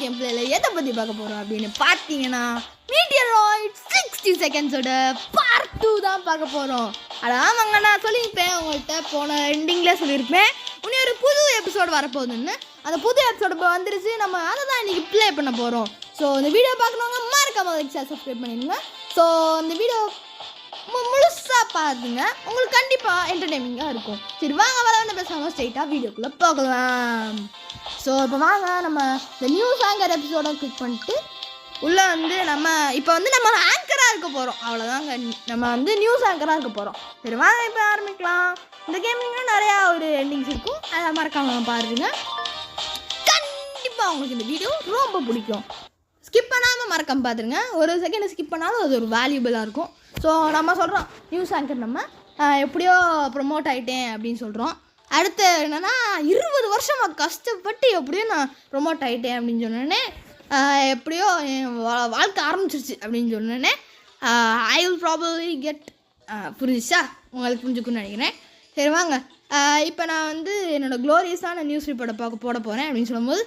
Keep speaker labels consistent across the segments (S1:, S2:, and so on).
S1: Game பிளேயில் எதை பற்றி பார்க்க போகிறோம் அப்படின்னு பார்த்தீங்கன்னா மீட்டியராய்ட் 60 செகண்ட்ஸோட பார்ட் 2 தான் பார்க்க போகிறோம். ஆமாங்க, நான் சொல்லியிருப்பேன் உங்கள்கிட்ட போன எண்டிங்கில் சொல்லியிருப்பேன் இன்னும் ஒரு புது எபிசோடு வரப்போகுதுன்னு. அந்த புது எபிசோடு இப்போ வந்துருச்சு. நம்ம அதை தான் இன்றைக்கி ப்ளே பண்ண போகிறோம். ஸோ இந்த வீடியோ பார்க்கணுங்க மறக்காம சப்ஸ்கிரைப் பண்ணிடுங்க. ஸோ இந்த வீடியோ முழுசாக பாருங்க, உங்களுக்கு கண்டிப்பாக என்டர்டெய்னிங்காக இருக்கும். சரி வாங்க, வர பேசாமல் ஸ்ட்ரைட்டாக வீடியோக்குள்ளே போகலாம். ஸோ இப்போ வாங்க, நம்ம இந்த நியூஸ் ஆங்கர் எபிசோட கிளிக் பண்ணிட்டு உள்ளே வந்து நம்ம ஆங்கராக இருக்க போகிறோம். அவ்வளோதாங்க, நம்ம வந்து நியூஸ் ஆங்கராக இருக்க போகிறோம். சரி வாங்க இப்போ ஆரம்பிக்கலாம். இந்த கேமிங்கில் நிறையா ஒரு எண்டிங்ஸ் இருக்கும், அதை மறக்காம பாருங்க. கண்டிப்பாக உங்களுக்கு இந்த வீடியோ ரொம்ப பிடிக்கும். ஸ்கிப் பண்ணாமல் மறக்காம பார்த்துருங்க. ஒரு செகண்ட் ஸ்கிப் பண்ணாலும் அது ஒரு வேல்யூபிளாக இருக்கும். ஸோ நம்ம சொல்கிறோம் நியூஸ் ஆங்கர் நம்ம எப்படியோ ப்ரொமோட் ஆகிட்டேன் அப்படின்னு சொல்கிறோம். அடுத்து என்னென்னா 20 வருஷமாக கஷ்டப்பட்டு எப்படியோ நான் ப்ரொமோட் ஆகிட்டேன் அப்படின்னு சொன்னோடனே எப்படியோ என் வாழ்க்கை ஆரம்பிச்சிருச்சு அப்படின்னு சொன்னோடனே ஐ வில் ப்ராபப்லி கெட் புரிஞ்சிச்சா, உங்களுக்கு புரிஞ்சுக்குன்னு நினைக்கிறேன். சரி வாங்க, இப்போ நான் வந்து என்னோடய க்ளோரியஸான நியூஸ் ரிப்போர்ட்டை போட போகிறேன் அப்படின்னு சொல்லும்போது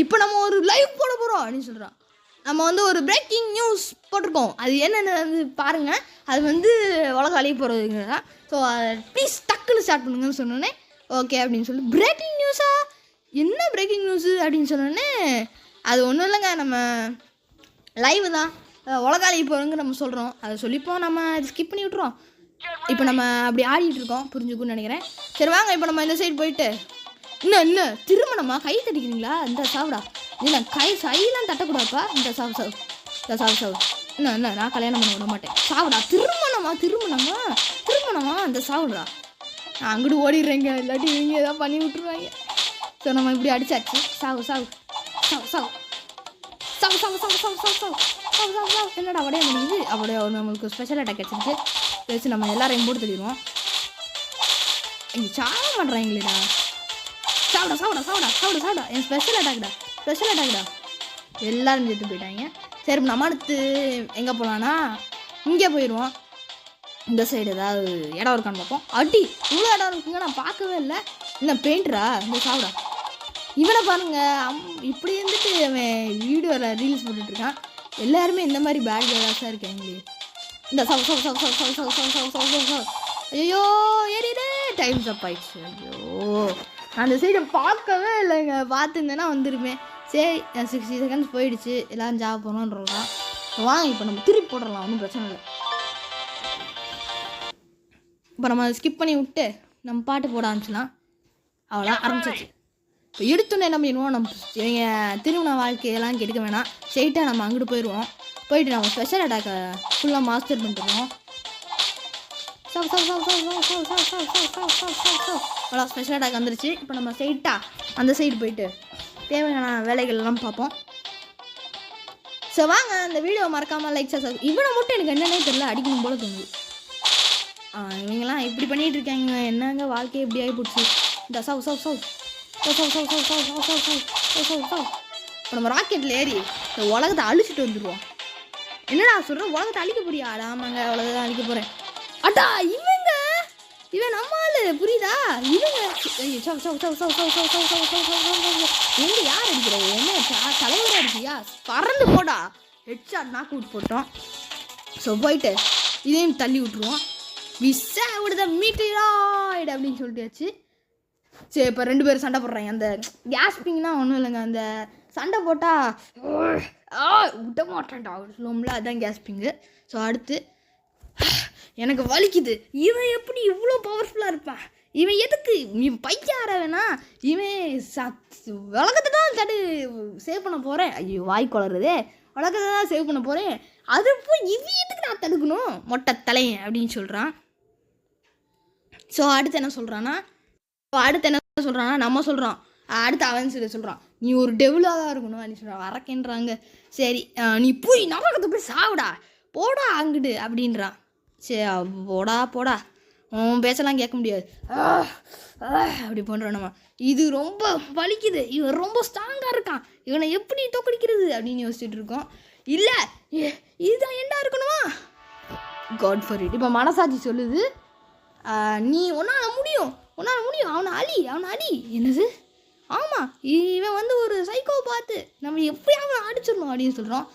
S1: இப்போ நம்ம ஒரு லைவ் போட போகிறோம் அப்படின்னு சொல்கிறோம். நம்ம வந்து ஒரு பிரேக்கிங் நியூஸ் போட்டிருக்கோம். அது என்னென்னு வந்து பாருங்கள். அது வந்து உலக அழிய போகிறதுங்கிறதா. ஸோ ப்ளீஸ் டக்குன்னு ஸ்டார்ட் பண்ணுங்கன்னு சொன்னோன்னே ஓகே அப்படின்னு சொல்லி பிரேக்கிங் நியூஸா, என்ன பிரேக்கிங் நியூஸு அப்படின்னு சொன்னோன்னே அது ஒன்றும் இல்லைங்க, நம்ம லைவ் தான் உலக அழிய போகிறோங்க நம்ம சொல்கிறோம். அதை சொல்லிப்போம், நம்ம அது ஸ்கிப் பண்ணி விட்ருவோம். இப்போ நம்ம அப்படி ஆடிட்டு இருக்கோம், புரிஞ்சுக்குன்னு நினைக்கிறேன். சரி வாங்க, இப்போ நம்ம இந்த சைடு போயிட்டு இன்னும் திருமணமா கை தட்டிக்கிறீங்களா? இந்த சாப்பிடா இல்லை, கையெல்லாம் தட்டக்கூடாதுப்பா. இந்த சாவு இன்னும் நான் கல்யாணம் பண்ண விட மாட்டேன். சாப்பிடா. திருமணமா இந்த சாப்பிட்றா. நான் அங்கிட்டு ஓடிடுறேங்க, இல்லாட்டி இவங்க எதாவது பண்ணி விட்டுருவாங்க. ஸோ நம்ம இப்படி அடிச்சாச்சு. சாவு என்னடா அப்படியே முடியுது. அப்படியே நம்மளுக்கு ஸ்பெஷல் அட்டாக் கிடச்சிருக்கு. வச்சு நம்ம எல்லாரையும் போட்டு தள்ளிடுவோம். இங்கே சாக பண்ணுறாங்களேடா. சாப்பிடா. என் ஸ்பெஷல் அட்டாக்டா. எல்லோரும் சேர்த்து போயிட்டாங்க. சரி நம்ம அடுத்து எங்கே போகலான்னா இங்கே போயிடுவோம். இந்த சைடு ஏதாவது இடம் இருக்கான்னு பார்ப்போம். அடி இவ்வளோ இடம் இருக்குங்க, நான் பார்க்கவே இல்லை. இல்லை பெயிண்டரா இந்த சாப்பிடா. இவனை பாருங்க, இப்படி இருந்துட்டு அவன் வீடியோவில் ரீல்ஸ் போட்டுட்ருக்கான். எல்லாருமே இந்த மாதிரி பேட் கேர்ஸாக இருக்காங்களே. இந்த ஐயோ ஏறிடு, டைம்ஸ் அப் ஆயிடுச்சு. ஐயோ அந்த சைடை பார்க்கவே இல்லைங்க, பார்த்துருந்தேன்னா வந்துருப்பேன். சரி 60 செகண்ட்ஸ் போயிடுச்சு, எல்லோரும் ஜாப் போகணுன்றதான். வாங்க இப்போ நம்ம திருப்பி போட்டுடலாம், ஒன்றும் பிரச்சனை இல்லை. இப்போ நம்ம ஸ்கிப் பண்ணி விட்டு நம்ம பாட்டு போட ஆரம்பிச்சிடலாம். அவ்வளோ ஆரம்பிச்சிச்சு. இப்போ எடுத்தோன்னே என்ன பண்ணிடுவோம், நம்ம இவங்க திருமண வாழ்க்கையெல்லாம் கெடுக்க வேணாம். ஸ்ட்ரெயிட்டாக நம்ம அங்கிட்டு போயிட்டு நம்ம ஸ்பெஷல் அட்டாக்கை ஃபுல்லாக மாஸ்டர் பண்ணிட்டுருவோம். அவ்வளோ ஸ்பெஷல் அட்டாக் வந்துருச்சு. இப்போ நம்ம ஸ்ட்ரெயிட்டாக அந்த சைடு போயிட்டு தேவையான வேலைகள்லாம் பார்ப்போம். ஸோ வாங்க, அந்த வீடியோ மறக்காமல் லைக் இவனை மட்டும் எனக்கு என்னன்னே தெரியல, அடிக்கணும் போல தோணுது. இவங்கெல்லாம் இப்படி பண்ணிகிட்டு இருக்காங்க, என்னங்க வாழ்க்கையை எப்படி ஆகி போச்சு. இந்த இப்போ நம்ம ராக்கெட்டில் ஏறி இந்த உலகத்தை அழிச்சிட்டு வந்துடுவோம். என்னடா சொல்கிறேன், உலகத்தை அழிக்க போறியா? ஆமாங்க, உலகத்தை அழிக்க போகிறேன். அட்டா இவன் நம்மால் புரியுதா? இவங்க எங்க யார் அடிக்கிற? என்ன தலைவராக இருக்கியா? பறந்து போடா. ஹெட்ஷாட் நாக் அவுட் போட்டோம். ஸோ போயிட்டு இதையும் தள்ளி விட்டுருவோம். விசா விடுத மீட்டியராய்டு அப்படின்னு சொல்லிட்டாச்சு. சரி இப்போ 2 பேரும் சண்டை போடுறாங்க. அந்த கேஸ்பிங்னா ஒன்றும் இல்லைங்க, அந்த சண்டை போட்டால் விட மாட்டேன்டா சொல்லுவோம்ல, அதுதான் கேஸ்பிங்கு. ஸோ அடுத்து எனக்கு வலிக்குது. இவன் எப்படி இவ்வளோ பவர்ஃபுல்லாக இருப்பான்? இவன் எதுக்கு இவன் பையார வேணா? இவன் உலகத்தை தான் சேவ் பண்ண போகிறேன். ஐயோ வாய் குளருதே. உலகத்தை தான் சேவ் பண்ண போகிறேன், அது போய் இவன் எதுக்கு நான் தடுக்கணும் மொட்டை தலையன் அப்படின்னு சொல்கிறான். ஸோ அடுத்து என்ன சொல்கிறான்னா நம்ம சொல்கிறோம். அடுத்து அவன் சொல்கிறான், நீ ஒரு டெவிலாக தான் இருக்கணும் அப்படின்னு சொல்கிறான். வரக்கேன்றாங்க. சரி நீ போய் நரகத்தை போய் சாவிடா, போடா அங்கிட்டு அப்படின்றான். சரி போடா உன் பேச்செல்லாம் கேட்க முடியாது அப்படி பண்ணுறோம் நம்ம. இது ரொம்ப வலிக்குது, இவன் ரொம்ப ஸ்ட்ராங்காக இருக்கான், இவனை எப்படி தோக்கடிக்கிறது அப்படின்னு யோசிச்சுட்டு இருக்கோம். இல்லை இதுதான் என்ன இருக்கணுமா? Got for it. இப்போ மனசாட்சி சொல்லுது, நீ உன்னால் முடியும் அவனை அழி. என்னது ஆமாம் இவன் வந்து ஒரு சைக்கோ பார்த்து நம்ம எப்படியாவது அடிச்சிடணும் அப்படின்னு சொல்கிறோம்.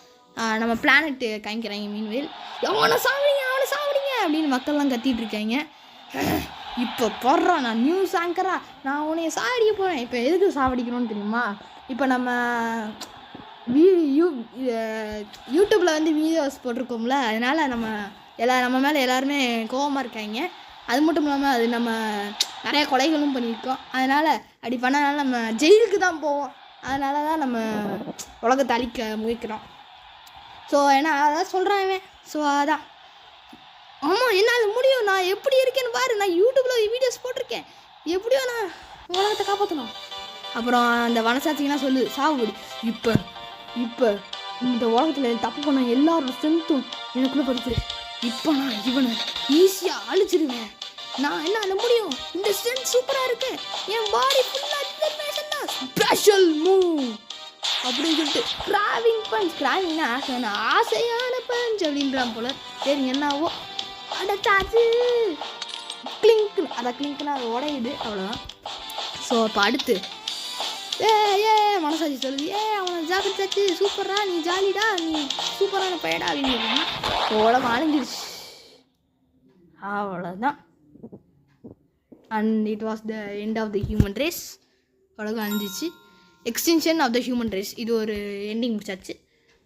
S1: நம்ம பிளானெட்டு காமிக்கிறாங்க மீன்வேல். அவனை சாவடிங்க அப்படின்னு மக்கள்லாம் கத்திட்டு இருக்காங்க. இப்போ போடுறான் நான் நியூஸ் ஆங்கரா, நான் உன்னைய சாவடிக்க போகிறேன். இப்போ எதுக்கு சாவடிக்கணும்னு தெரியுமா? இப்போ நம்ம யூடியூப்பில் வந்து வீடியோஸ் போட்டிருக்கோம்ல, அதனால் நம்ம மேலே எல்லாருமே கோவமாக இருக்காங்க. அது மட்டும் இல்லாமல் அது நம்ம நிறைய கொலைகளும் பண்ணியிருக்கோம். அதனால் அப்படி பண்ணனால நம்ம ஜெயிலுக்கு தான் போவோம். அதனால தான் நம்ம உலகத்தை அழிக்க முயற்கிறோம். ஸோ ஏன்னா அதான் சொல்கிறான். ஸோ அதான் ஆமாம் என்னால் முடியும், நான் எப்படி இருக்கேன்னு பாரு, நான் யூடியூப்பில் வீடியோஸ் போட்டிருக்கேன், எப்படியோ நான் உலகத்தை காப்பாற்றணும். அப்புறம் அந்த வனசாட்சிங்கன்னா சொல்லு சாகுபடி. இப்போ இந்த உலகத்தில் தப்பு பண்ண எல்லாரோட ஸ்ட்ரென்த்தும் எனக்குள்ளே படுத்து. இப்போ நான் இவனை ஈஸியாக அழிச்சிருவேன். நான் என்ன முடியும், இந்த ஸ்ட்ரென்த் சூப்பராக இருக்கு, என் பாடி ஃபுல்லாக டிட்டர்மினேஷன் தான், ஸ்பெஷல் மூவ் அப்படின்னு சொல்லிட்டு கிராவிங்னா ஆசையான பஞ்ச் அப்படின்றான் போல. சரி என்னவோ அடைச்சாச்சு, கிளிங்க்னா அது உடையுது, அவ்வளோதான். ஸோ அப்போ அடுத்து மனசாட்சி சொல்லுது, அவனை ஜாக்கிரதாச்சு, சூப்பரா நீ ஜாலிடா, நீ சூப்பரான பையடா அப்படின்னு உலகம் அழிஞ்சிருச்சு, அவ்வளோதான். And it was the end of the human race. உலகம் அழிஞ்சிச்சு, extension of the human race. இது ஒரு எண்டிங் முடிச்சாச்சு.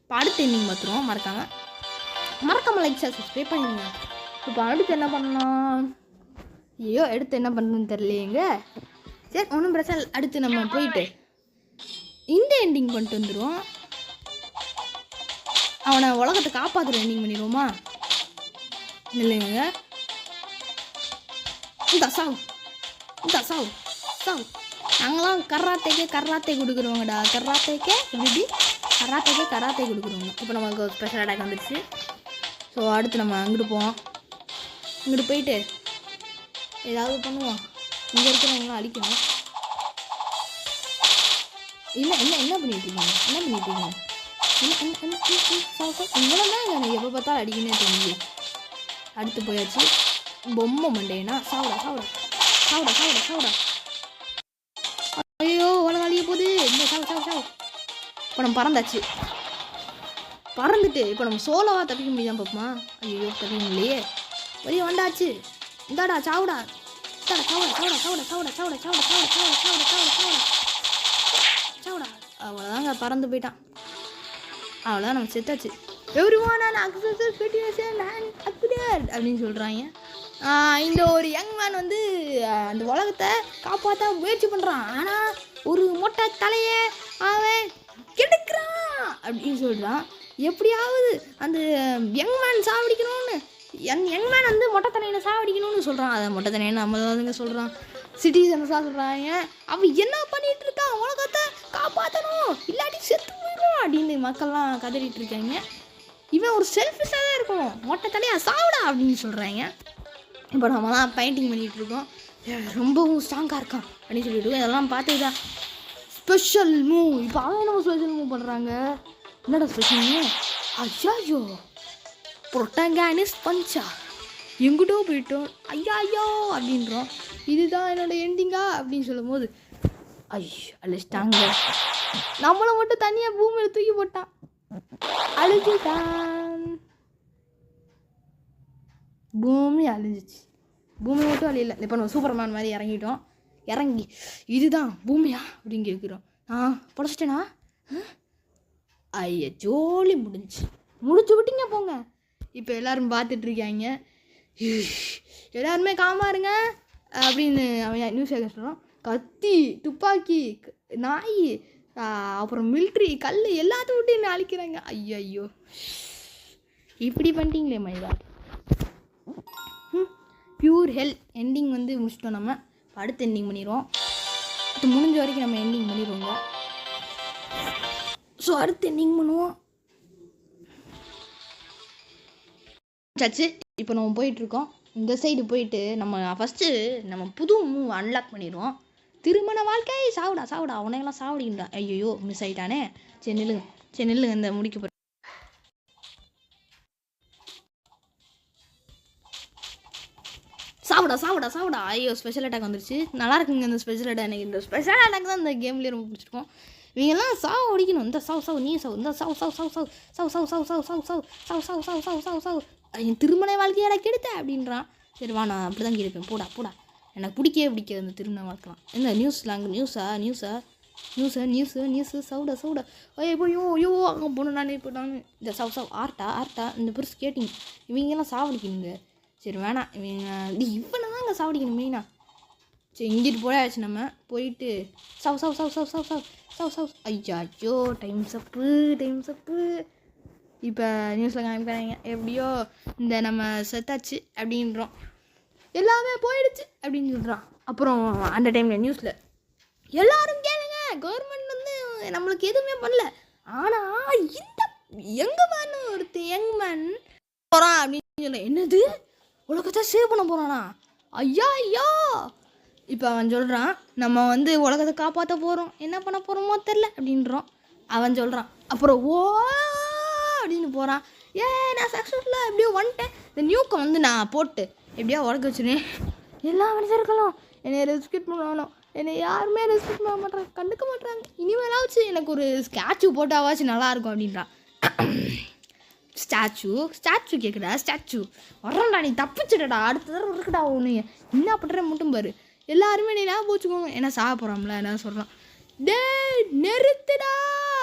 S1: இப்போ அடுத்த எண்டிங் பார்த்துருவோம். மறக்காமல் லைக் சப்ஸ்கிரைப் பண்ணிடுங்க. இப்போ அடுத்து என்ன பண்ணலாம், அடுத்து என்ன பண்ணணும்னு தெரியலையேங்க. சரி ஒன்றும் பிரச்சனை இல்லை, அடுத்து நம்ம போயிட்டு இந்த எண்டிங் பண்ணிட்டு வந்துடுவோம். அவனை உலகத்தை காப்பாற்றுற எண்டிங் பண்ணிடுவோமா? இல்லைங்க, இந்த சாவு நாங்களாம் கராத்தே கொடுக்குறோங்கடா. கராத்தேக்கே கொடுக்குறோங்க. இப்போ நமக்கு ஒரு ஸ்பெஷல் அட்டாக் வந்துடுச்சு. ஸோ அடுத்து நம்ம அங்கிட்டு போவோம். இங்கிட்டு போயிட்டு ஏதாவது பண்ணுவோம். இங்கே இருக்கிறவங்களாம் அடிக்கணும். என்ன பண்ணிட்டு இருக்கீங்க? இவ்வளோ தான் எனக்கு எப்போ பார்த்தாலும் அடிக்கணும்னே தோணுது. அடுத்து போயாச்சு. பொம்மை மண்டேனா சாவுடா. ஐயோ உலகம் அழிய போகுது. இந்த சாவு. இப்போ நம்ம பறந்துட்டு இப்போ நம்ம சோலோவாக தப்பிக்க முடியாமல் பார்ப்போமா? ஐயோ தப்பிக்க முடியலையே. வெளியே வந்தாச்சு. இந்தாடா சாவுடா. அவ்வளோதாங்க, பறந்து போயிட்டான். அவ்வளோதான், நம்ம செத்தாச்சு. அப்படின்னு சொல்கிறாங்க. இந்த ஒரு யங் மேன் வந்து அந்த உலகத்தை காப்பாற்ற முயற்சி பண்ணுறான். ஆனால் ஒரு மொட்டை தலையை அவன் கெடுக்கிறான் அப்படின்னு சொல்கிறான். எப்படியாவது அந்த யங் மேன் சாவடிக்கணும்னு, யங் மேன் வந்து மொட்டை தலையை சாவடிக்கணும்னு சொல்கிறான். அதை மொட்டை தலையை நம்ம தானுங்க சொல்கிறான். சிட்டிசன்ஸாக சொல்கிறாங்க, அவன் என்ன பண்ணிகிட்டு இருக்கான், உலகத்தை காப்பாற்றணும் இல்லாட்டி செத்து போயிடும் அப்படின்னு மக்கள்லாம் கதறிட்டு இருக்காங்க. இவன் ஒரு செல்ஃபிஷாக தான் இருக்கும், மொட்டை தலையாக சாவுடா அப்படின்னு சொல்கிறாங்க. இப்போ நம்மலாம் பெயிண்டிங் பண்ணிகிட்டு இருக்கோம், ரொம்பவும் ஸ்ட்ராங்காக இருக்கான் அப்படின்னு சொல்லிட்டு இதெல்லாம் பார்த்துதான் ஸ்பெஷல் மூவ். இப்போ அவன் என்ன ஸ்பெஷல் மூவ் பண்ணுறாங்க? என்னடா ஸ்பெஷல் மூவ்? ஐயோ புரோட்டங்கானிஸ் பஞ்சா, எங்கிட்டோ போயிட்டோம் ஐயோ அப்படின்றோம். இதுதான் என்னோடய எண்டிங்கா அப்படின்னு சொல்லும் போது அழிச்சிட்டாங்க. நம்மளை மட்டும் தனியாக பூமியில் தூக்கி போட்டான், அழிச்சிட்டான். பூமி அழிஞ்சிச்சு. பூமி மட்டும் அழியல. இப்போ நம்ம சூப்பர்மேன் மாதிரி இறங்கி இதுதான் பூமியா அப்படின்னு கேட்குறோம். பொழைச்சிட்டேனா? ஜோலி முடிச்சு விட்டீங்க போங்க. இப்போ எல்லோரும் பார்த்துட்ருக்காங்க. எல்லாருமே காமாருங்க அப்படின்னு அவன் நியூஸ் கேட்க சொல்கிறான். கத்தி, துப்பாக்கி, நாய், அப்புறம் மிலிட்ரி, கல் எல்லாத்தையும் விட்டு என்ன அழிக்கிறாங்க. ஐயோ இப்படி பண்ணிட்டீங்களே மைதா. பியூர் ஹெல் எண்டிங் வந்து முடிச்சிட்டோம். நம்ம அடுத்து எண்டிங் பண்ணிடுவோம். இது முடிஞ்ச வரைக்கும் நம்ம எண்டிங் பண்ணிடுவோங்க. ஸோ அடுத்து எண்டிங் பண்ணுவோம். சச்சு இப்போ நம்ம போயிட்டுருக்கோம். இந்த சைடு போயிட்டு நம்ம ஃபஸ்ட்டு நம்ம புது மூவ் அன்லாக் பண்ணிடுவோம். திருமண வாழ்க்கை சாவுடா அவனையெல்லாம் சாவடிக்கின்றா. ஐயோ மிஸ் ஆகிட்டானே. சரி நில்லுங்க இந்த முடிக்க போகிறேன். சாப்பிடா. ஐயோ ஸ்பெஷல் அட்டாக் வந்துருச்சு. நல்லா இருக்குங்க இந்த ஸ்பெஷல் அட்டாக். எனக்கு இந்த ஸ்பெஷல் அட்டாக் தான் இந்த கேம்லேயே ரொம்ப பிடிச்சிருக்கும். இவங்கெல்லாம் சாவு அடிக்கணும். இந்த சாவு நீ சாவு இந்த சாவு என் திருமண வாழ்க்கையை எனக்கு கெடுத்த அப்படின்றான். சரி வா நான் அப்படி தான் கேட்பேன். போடா எனக்கு பிடிக்காது அந்த திருமண வாழ்க்கலாம். என்ன நியூஸா சவுடா ஐயோ அங்கே போகணும். நான் இப்போ இந்த சாவு ஆர்ட்டா இந்த பெருசு கேட்டிங்க. இவங்கெல்லாம் சாவடிக்கணுங்க. சரி வேணாம் இவனை தான் அங்கே சாவடிக்கணும் மெயினாக. சரி இங்கிட்டு போயாச்சு. நம்ம போயிட்டு சாவு ஐயோ டைம்ஸ் அப்பு. இப்போ நியூஸில் காமிக்கிறாங்க எப்படியோ இந்த நம்ம செத்தாச்சு அப்படின்றோம். எல்லாமே போயிடுச்சு அப்படின்னு சொல்கிறான். அப்புறம் அந்த டைமில் நியூஸில் எல்லாரும் கேளுங்க, கவர்மெண்ட் வந்து நம்மளுக்கு எதுவுமே பண்ணல. ஆனால் இந்த யங்மேன் போகிறான் அப்படின்னு சொல்ல. என்னது உலகத்தை சேவ் பண்ண போகிறானா? ஐயா இப்போ அவன் சொல்கிறான் நம்ம வந்து உலகத்தை காப்பாற்ற போகிறோம், என்ன பண்ண போகிறோமோ தெரில அப்படின்றோம். அவன் சொல்கிறான். அப்புறம் அப்படின்னு போகிறான். நான் சக்ஸஸ்ஃபுல்லாக எப்படியோ வந்துட்டேன். இந்த நியூக்கை வந்து நான் போட்டு எப்படியோ உடக்க வச்சுருவேன். எல்லா மனுஷர்களும் என்னை ரெஸ்பெக்ட் பண்ணணும். என்னை யாருமே ரெஸ்பெக்ட் பண்ண மாட்டாங்க, கண்டுக்க மாட்டாங்க. இனிமேலாச்சு எனக்கு ஒரு ஸ்டாச்சு போட்டாவாச்சு நல்லாயிருக்கும் அப்படின்றான். ஸ்டாச்சு கேட்குறா. ஸ்டாச்சு வர்றேன்டா, நீ தப்பிச்சிடடா, அடுத்த தடவை இருக்குடா ஒன்று என்ன பண்ணுறேன் மட்டும் பாரு. எல்லாருமே நீ ஞாபகம் வச்சுக்கோங்க. என்ன சாக போகிறான்ல என்ன சொல்கிறான். நிறுத்துடா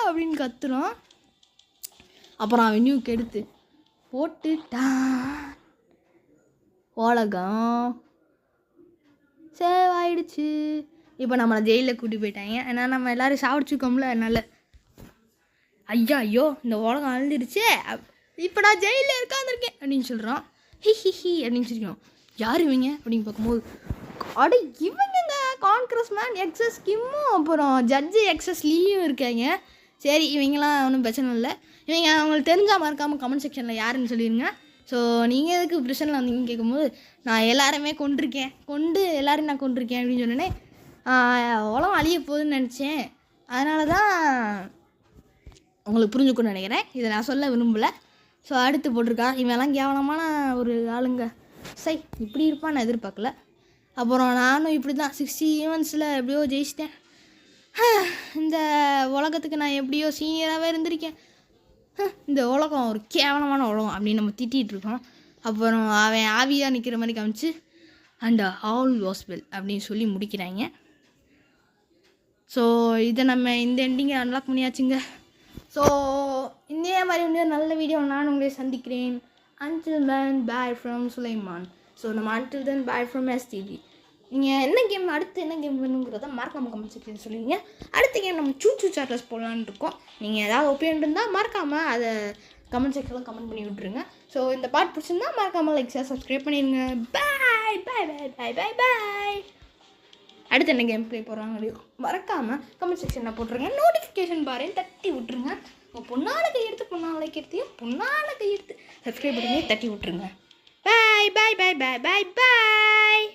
S1: அப்படின்னு கத்துறான். அப்புறம் அவன் நியூக்கு எடுத்து போட்டுட்டான். உலகம் சேவ் ஆயிடுச்சு. இப்போ நம்மளை ஜெயிலில் கூட்டி போயிட்டாங்க. ஏன்னா நம்ம எல்லோரும் சாப்பிடுச்சுக்கோம்ல. அதனால ஐயோ இந்த உலகம் அழுந்துடுச்சு, இப்போ நான் ஜெயிலில் இருக்காந்துருக்கேன் அப்படின்னு சொல்கிறான். ஹி அப்படின்னு சொல்லிக்கணும். யார் இவங்க அப்படின்னு பார்க்கும்போது இவங்க கான்கிரஸ்மேன் எக்ஸஸ் கிம்மும் அப்புறம் ஜட்ஜு எக்ஸஸ் லீயும் இருக்காங்க. சரி இவங்கெல்லாம் ஒன்றும் பிரச்சனை இல்லை. இவங்க அவங்களுக்கு தெரிஞ்சால் மறக்காமல் கமெண்ட் செக்ஷனில் யாருன்னு சொல்லிடுங்க. ஸோ நீங்கள் எதுக்கு பிரச்சனை வந்தீங்கன்னு கேட்கும்போது நான் எல்லாருமே எல்லோரையும் நான் கொண்டிருக்கேன் அப்படின்னு சொன்னேனே. உலகம் அழிய போகுதுன்னு நினச்சேன், அதனால தான் உங்களுக்கு புரிஞ்சுக்கணும்னு நினைக்கிறேன். இதை நான் சொல்ல விரும்பலை. ஸோ அடுத்து போட்டிருக்கான். இவெல்லாம் கேவலமான ஒரு ஆளுங்க. இப்படி இருப்பான்னு நான் எதிர்பார்க்கல. அப்புறம் நானும் இப்படி தான் 60 ஈவெண்ட்ஸில் எப்படியோ ஜெயிச்சிட்டேன். இந்த உலகத்துக்கு நான் எப்படியோ சீனியராகவே இருந்திருக்கேன். இந்த உலகம் ஒரு கேவலமான உலகம் அப்படின்னு நம்ம திட்டிகிட்டு இருக்கோம். அப்புறம் அவன் ஆவியாக நிற்கிற மாதிரி காமிச்சு அண்ட் ஆல் வாஸ் வெல் அப்படின்னு சொல்லி முடிக்கிறாங்க. ஸோ இதை நம்ம இந்த எண்டிங்கை அன்லாக் பண்ணியாச்சுங்க. ஸோ இதே மாதிரி வந்து நல்ல வீடியோ நான் உங்களை சந்திக்கிறேன். Until then, bye from Sulaiman. So நம்ம until then, bye from STV. நீங்கள் என்ன கேம் அடுத்து என்ன கேம் வேணுங்கிறத மறக்காமல் கமெண்ட் செக்ஷன் சொல்லுவீங்க. அடுத்த கேம் நம்ம சூச்சு சார்ட்டர்ஸ் போடலான்னு இருக்கோம். நீங்கள் ஏதாவது ஒப்பீனியன் இருந்தால் மறக்காமல் அதை கமெண்ட் செக்ஷனில் கமெண்ட் பண்ணி விட்ருங்க. ஸோ இந்த பாட் பிடிச்சிருந்தா மறக்காமல் லைக் ஷேர் சப்ஸ்கிரைப் பண்ணிடுங்க. பாய். அடுத்து என்ன கேம் ப்ளே போடுறாங்க மறக்காமல் கமெண்ட் செக்ஷனில் போட்டுருங்க. நோட்டிஃபிகேஷன் பாரையும் தட்டி விட்ருங்க. உங்கள் பொண்ணான கையெடுத்து சப்ஸ்கிரைப் பண்ணி தட்டி விட்ருங்க. பாய்.